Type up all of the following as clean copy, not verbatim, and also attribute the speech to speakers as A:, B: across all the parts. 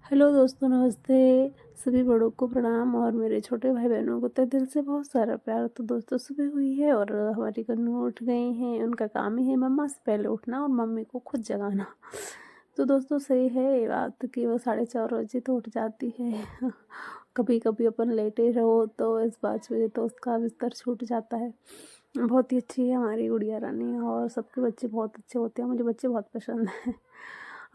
A: Hello दोस्तों, नमस्ते। सभी बड़ों को प्रणाम और मेरे छोटे भाई बहनों को तहे दिल से बहुत सारा प्यार। तो दोस्तों, सुबह हुई है और हमारी कन्नू उठ गई हैं। उनका काम ही है मम्मा से पहले उठना और मम्मी को खुद जगाना। तो दोस्तों, सही है ये बात कि वो 4:30 बजे तो उठ जाती है। कभी कभी अपन लेटे रहो तो इस 5 बजे तो उसका बिस्तर छूट जाता है। बहुत ही अच्छी है हमारी गुड़िया रानी और सबके बच्चे बहुत अच्छे होते हैं। मुझे बच्चे बहुत पसंद हैं।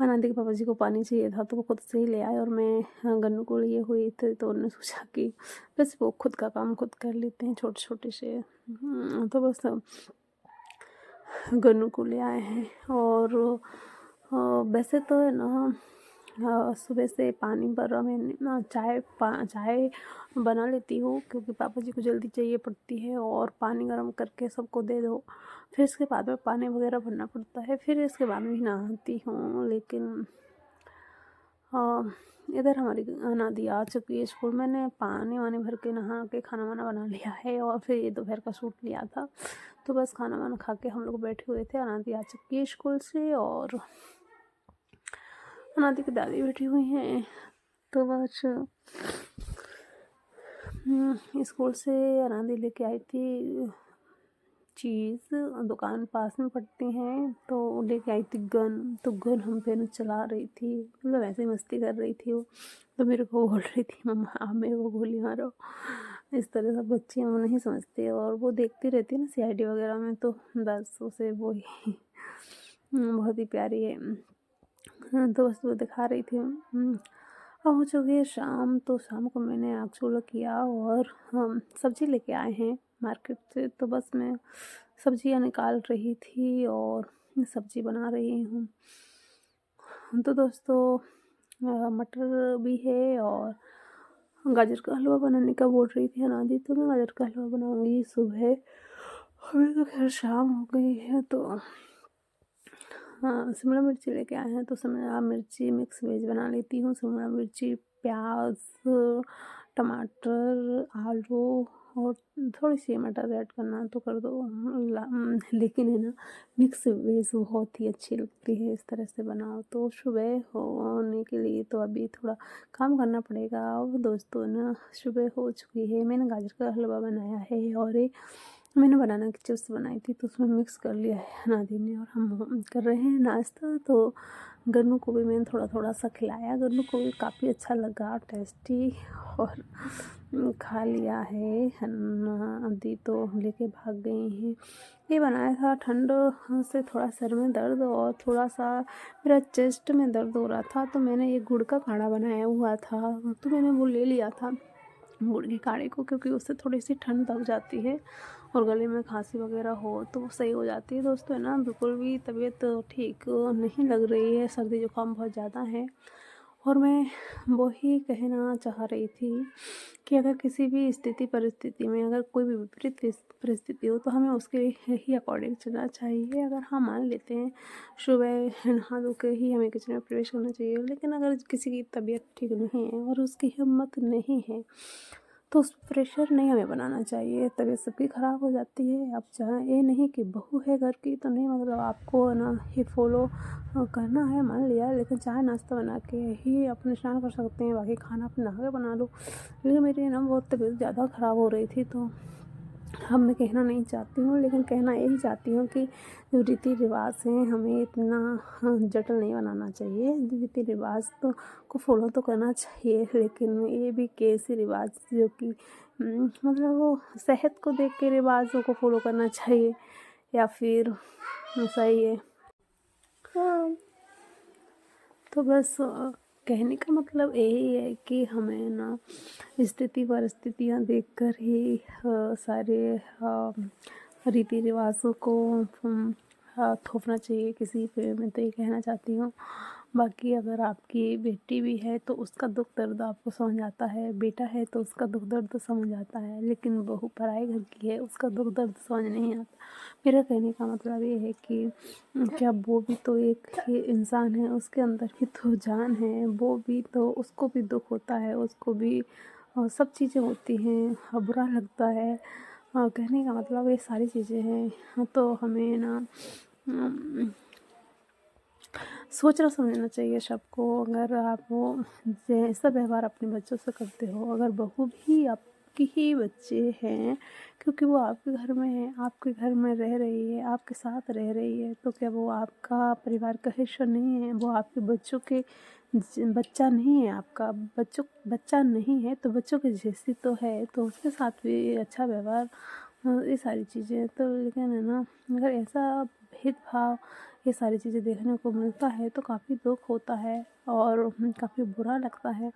A: अनादी के पापा जी को पानी चाहिए था तो वो खुद से ही ले आए और मैं गन्नू को लिए हुई थी तो उन्होंने सोचा कि बस वो खुद का काम खुद कर लेते हैं, छोटे छोटे से। तो बस गन्नू को ले आए हैं। और वैसे तो है ना, सुबह से पानी भरा मैंने ना, चाय बना लेती हूँ क्योंकि पापा जी को जल्दी चाहिए पड़ती है और पानी गर्म करके सबको दे दो। फिर इसके बाद में पानी वगैरह भरना पड़ता है, फिर इसके बाद में ही नहाती हूँ। लेकिन इधर हमारी अनादी आ चुकी है स्कूल। मैंने पानी वानी भर के नहा के खाना वाना बना लिया है और फिर ये दोपहर का सूट लिया था तो बस खाना वाना खा के हम लोग बैठे हुए थे। अनादी आ चुकी है स्कूल से और अनादी की दादी बैठी हुई हैं। तो बस स्कूल से अनादी लेके आई थी चीज़, दुकान पास में पड़ती हैं तो लेके आई थी गन। तो गन हम पे चला रही थी, मतलब ऐसे ही मस्ती कर रही थी वो। तो मेरे को बोल रही थी मम्मा आप मेरे को गोली मारो। इस तरह से बच्चे हम नहीं समझते और वो देखती रहती है ना सीआईडी वगैरह में, तो बस उसे वो ही बहुत ही प्यारी है। तो बस वो दिखा रही थी। अब हो चुकी है शाम, तो शाम को मैंने आग चूल्हा किया और हम सब्ज़ी लेके आए हैं मार्केट से। तो बस मैं सब्जियां निकाल रही थी और सब्ज़ी बना रही हूँ। तो दोस्तों, मटर भी है और गाजर का हलवा बनाने का बोल रही थी अनादी, तो मैं गाजर का हलवा बनाऊंगी सुबह। अभी तो खैर शाम हो गई है। तो हाँ, शिमला मिर्ची लेके आए हैं तो शिमला मिर्ची मिक्स वेज बना लेती हूँ। शिमला मिर्ची, प्याज, टमाटर, आलू और थोड़ी सी मटर ऐड करना है तो कर दो। लेकिन है ना, मिक्स वेज बहुत ही अच्छी लगती है इस तरह से बनाओ। तो सुबह होने के लिए तो अभी थोड़ा काम करना पड़ेगा। और दोस्तों ना, सुबह हो चुकी है। मैंने गाजर का हलवा बनाया है और एक मैंने बनाना की चिप्स बनाई थी तो उसमें मिक्स कर लिया है नादी ने और हम कर रहे हैं नाश्ता। तो गन्नू को भी मैंने थोड़ा थोड़ा सा खिलाया। गन्नू को भी काफ़ी अच्छा लगा, टेस्टी, और खा लिया है। नादी तो लेके भाग गई हैं। ये बनाया था ठंड से थोड़ा सर में दर्द और थोड़ा सा मेरा चेस्ट में दर्द हो रहा था तो मैंने ये गुड़ का काढ़ा बनाया हुआ था तो मैंने वो ले लिया था गुड़ के काढ़े को, क्योंकि उससे थोड़ी सी ठंड दब जाती है और गले में खांसी वगैरह हो तो वो सही हो जाती है। दोस्तों है ना, बिल्कुल भी तबीयत ठीक नहीं लग रही है, सर्दी जुकाम बहुत ज़्यादा है। और मैं वही कहना चाह रही थी कि अगर किसी भी स्थिति परिस्थिति में अगर कोई भी विपरीत परिस्थिति हो तो हमें उसके ही अकॉर्डिंग चलना चाहिए। अगर हम मान लेते हैं सुबह नहा धो के ही हमें किचन में प्रवेश करना चाहिए, लेकिन अगर किसी की तबीयत ठीक नहीं है और उसकी हिम्मत नहीं है तो उस प्रेशर नहीं हमें बनाना चाहिए। तबीयत सबकी ख़राब हो जाती है। आप चाहे ये नहीं कि बहू है घर की तो नहीं, मतलब आपको ना ही फॉलो करना है, मान लिया, लेकिन चाहे नाश्ता बना के ही अपने स्नान कर सकते हैं, बाकी खाना अपने नहा के बना लो। लेकिन मेरी ना बहुत तबीयत ज़्यादा ख़राब हो रही थी तो अब मैं कहना नहीं चाहती हूँ, लेकिन कहना यही चाहती हूँ कि जो रीति रिवाज हैं हमें इतना जटिल नहीं बनाना चाहिए। रीति रिवाज तो को फॉलो तो करना चाहिए, लेकिन ये भी कैसे रिवाज जो कि मतलब वो सेहत को देख के रिवाजों को फॉलो करना चाहिए या फिर सही है। तो बस कहने का मतलब यही है कि हमें ना स्थिति परिस्थितियाँ देखकर ही सारे रीति रिवाजों को थोपना चाहिए किसी पे। मैं तो ये कहना चाहती हूँ। बाकी अगर आपकी बेटी भी है तो उसका दुख दर्द आपको समझ आता है, बेटा है तो उसका दुख दर्द समझ आता है, लेकिन बहू पराए घर की है उसका दुख दर्द समझ नहीं आता। मेरा कहने का मतलब ये है कि क्या वो भी तो एक ही इंसान है, उसके अंदर भी तो जान है, वो भी तो, उसको भी दुख होता है, उसको भी सब चीज़ें होती हैं, बुरा लगता है। कहने का मतलब ये सारी चीज़ें हैं। तो हमें ना सोचना समझना चाहिए सबको। अगर आप वो जैसा व्यवहार अपने बच्चों से करते हो, अगर बहू भी आपकी ही बच्चे हैं, क्योंकि वो आपके घर में है, आपके घर में रह रही है, आपके साथ रह रही है, तो क्या वो आपका परिवार का हिस्सा नहीं है? वो आपके बच्चों के बच्चा नहीं है? आपका बच्चों बच्चा नहीं है तो बच्चों के जैसी तो है, तो उसके साथ भी अच्छा व्यवहार, ये सारी चीज़ें तो। लेकिन है ना, अगर ऐसा भेदभाव, ये सारी चीज़ें देखने को मिलता है तो काफ़ी दुख होता है और काफ़ी बुरा लगता है।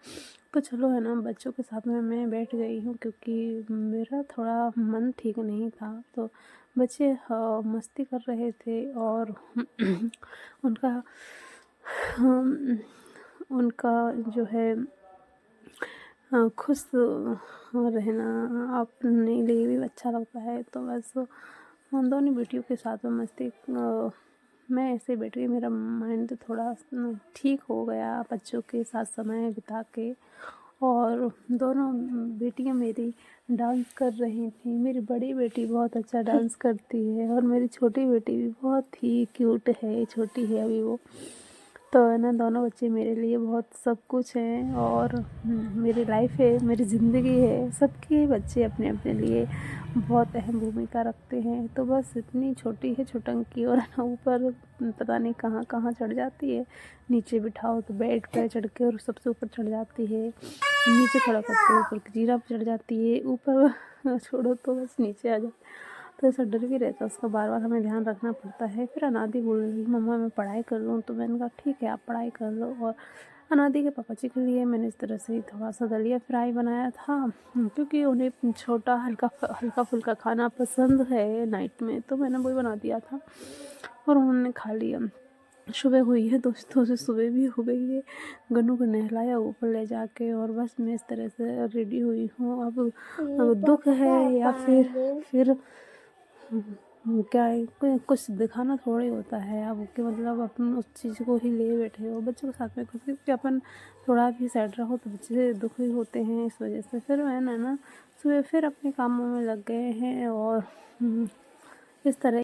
A: तो चलो है ना, बच्चों के साथ में मैं बैठ गई हूँ क्योंकि मेरा थोड़ा मन ठीक नहीं था। तो बच्चे मस्ती कर रहे थे और उनका उनका जो है खुश रहना अपने लिए भी अच्छा लगता है। तो बस उन दोनों बेटियों के साथ में मस्ती, मैं ऐसे बैठ गई, मेरा माइंड थोड़ा ठीक हो गया बच्चों के साथ समय बिता के। और दोनों बेटियां मेरी डांस कर रही थी। मेरी बड़ी बेटी बहुत अच्छा डांस करती है और मेरी छोटी बेटी भी बहुत ही क्यूट है, छोटी है अभी वो। तो है ना, दोनों बच्चे मेरे लिए बहुत सब कुछ हैं और मेरी लाइफ है, मेरी ज़िंदगी है। सबके बच्चे अपने अपने लिए बहुत अहम भूमिका रखते हैं। तो बस इतनी छोटी है छुटंकी, और है ना ऊपर पता नहीं कहाँ कहाँ चढ़ जाती है। नीचे बिठाओ तो बेड पे चढ़ के और सबसे ऊपर चढ़ जाती है, नीचे खड़ा करते हो ऊपर जीरा पे चढ़ जाती है, ऊपर छोड़ो तो बस नीचे आ जाती है। तो ऐसा डर भी रहता है, उसका बार बार हमें ध्यान रखना पड़ता है। फिर अनादि बोल रही मम्मा मैं पढ़ाई कर लूँ, तो मैंने कहा ठीक है आप पढ़ाई कर लो। और अनादि के पापा जी के लिए मैंने इस तरह से थोड़ा सा दलिया फ्राई बनाया था, क्योंकि उन्हें छोटा हल्का फुल्का खाना पसंद है नाइट में, तो मैंने वही बना दिया था और उन्होंने खा लिया। सुबह हुई है दोस्तों से, सुबह भी हो गई है। गन्नू को नहलाया ऊपर ले जाके और बस मैं इस तरह से रेडी हुई हूँ। अब दुख है या फिर क्या है, कुछ दिखाना थोड़ा ही होता है अब कि मतलब अपन उस चीज़ को ही ले बैठे हो बच्चों के साथ में, क्योंकि अपन थोड़ा भी सैड रहो तो बच्चे दुखी होते हैं। इस वजह से फिर मैं ना सुबह फिर अपने कामों में लग गए हैं और इस तरह